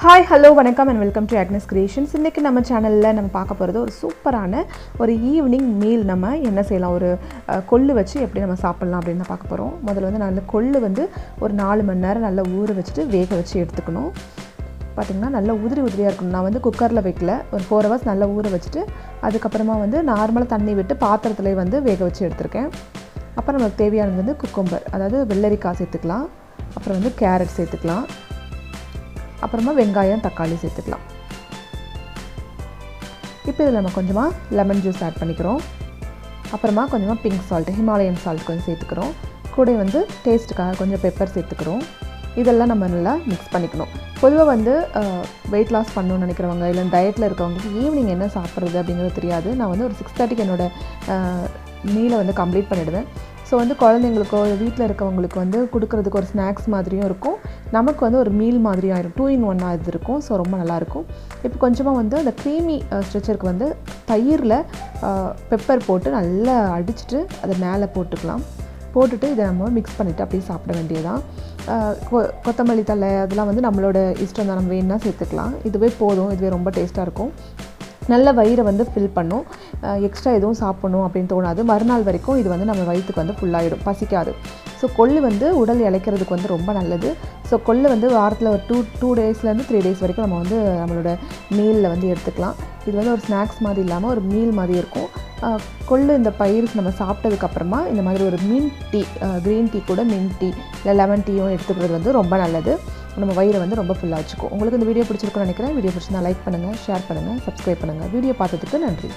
Hi hello வணக்கம் and welcome to Agnes creations. இன்றைக்கி நம்ம சேனலில் நம்ம பார்க்க போகிறது ஒரு சூப்பரான ஒரு ஈவினிங் மீல். நம்ம என்ன செய்யலாம், ஒரு கொள்ளு வச்சு எப்படி நம்ம சாப்பிட்லாம் அப்படின்னு தான் பார்க்க போகிறோம். முதல்ல வந்து நல்ல கொள்ளு வந்து ஒரு 4 மணி நேரம் நல்லா ஊற வச்சுட்டு வேக வச்சு எடுத்துக்கணும். பார்த்திங்கன்னா நல்லா உதிரியாக இருக்கணும். நான் வந்து குக்கரில் வைக்கல, ஒரு 4 hours நல்லா ஊற வச்சுட்டு அதுக்கப்புறமா வந்து நார்மலாக தண்ணி விட்டு பாத்திரத்தில் வந்து வேக வச்சு எடுத்திருக்கேன். அப்புறம் நமக்கு தேவையானது வந்து குக்கும்பர், அதாவது வெள்ளரிக்காய் சேர்த்துக்கலாம், அப்புறம் வந்து கேரட் சேர்த்துக்கலாம், அப்புறமா வெங்காயம் தக்காளி சேர்த்துக்கலாம். இப்போ இதில் நம்ம கொஞ்சமாக லெமன் ஜூஸ் ஆட் பண்ணிக்கிறோம். அப்புறமா கொஞ்சமாக பிங்க் சால்ட், ஹிமாலயன் சால்ட் கொஞ்சம் சேர்த்துக்கிறோம். கூட வந்து டேஸ்ட்டுக்காக கொஞ்சம் பெப்பர் சேர்த்துக்கிறோம். இதெல்லாம் நம்ம நல்லா மிக்ஸ் பண்ணிக்கணும். பொதுவாக வந்து வெயிட் லாஸ் பண்ணணும்னு நினைக்கிறவங்க இல்லை டயட்டில் இருக்கவங்களுக்கு ஈவினிங் என்ன சாப்பிட்றது அப்படிங்கிறது தெரியாது. நான் வந்து ஒரு 6:30க்கு என்னோடய மீலை வந்து கம்ப்ளீட் பண்ணிவிடுவேன். ஸோ வந்து குழந்தைங்களுக்கோ வீட்டில் இருக்கவங்களுக்கு வந்து கொடுக்குறதுக்கு ஒரு ஸ்நாக்ஸ் மாதிரியும் இருக்கும், நமக்கு வந்து ஒரு மீல் மாதிரியும் ஆயிரும். 2 in 1 இது இருக்கும். ஸோ ரொம்ப நல்லாயிருக்கும். இப்போ கொஞ்சமாக வந்து அந்த க்ரீமி ஸ்ட்ரெச்சருக்கு வந்து தயிரில் பெப்பர் போட்டு நல்லா அடிச்சுட்டு அதை மேலே போட்டுக்கலாம். போட்டுட்டு இதை நம்ம மிக்ஸ் பண்ணிவிட்டு அப்படியே சாப்பிட வேண்டியதான். கொத்தமல்லி தழை அதெல்லாம் வந்து நம்மளோட இஷ்டம் தான், நம்ம வேணுன்னா சேர்த்துக்கலாம். இதுவே போதும், இதுவே ரொம்ப டேஸ்ட்டாக இருக்கும். நல்ல வயிறை வந்து ஃபில் பண்ணும். எக்ஸ்ட்ரா எதுவும் சாப்பிடணும் அப்படின்னு தோணாது. மறுநாள் வரைக்கும் இது வந்து நம்ம வயிற்றுக்கு வந்து ஃபுல்லாகிடும், பசிக்காது. ஸோ கொள்ளு வந்து உடல் இளைக்கிறதுக்கு வந்து ரொம்ப நல்லது. ஸோ கொள்ளு வந்து வாரத்தில் ஒரு 2 daysலேருந்து 3 days வரைக்கும் நம்ம வந்து நம்மளோட மீலில் வந்து எடுத்துக்கலாம். இது வந்து ஒரு ஸ்நாக்ஸ் மாதிரி இல்லாமல் ஒரு மீல் மாதிரி இருக்கும். கொள்ளு இந்த பயிர் நம்ம சாப்பிட்டதுக்கப்புறமா இந்த மாதிரி ஒரு மின்ட் டீ, க்ரீன் டீ கூட மின்ட் டீ இல்லை லெமன் டீயும் எடுத்துக்கிறது வந்து ரொம்ப நல்லது. நம்ம வயிறை வந்து ரொம்ப ஃபுல்லாக வச்சுக்கும். உங்களுக்கு இந்த வீடியோ பிடிச்சிருக்குன்னு நினைக்கிறேன். வீடியோ பிடிச்சிருந்தா லைக் பண்ணுங்கள், ஷேர் பண்ணுங்கள், சப்ஸ்கிரைப் பண்ணுங்கள். வீடியோ பார்த்ததுக்கு நன்றி.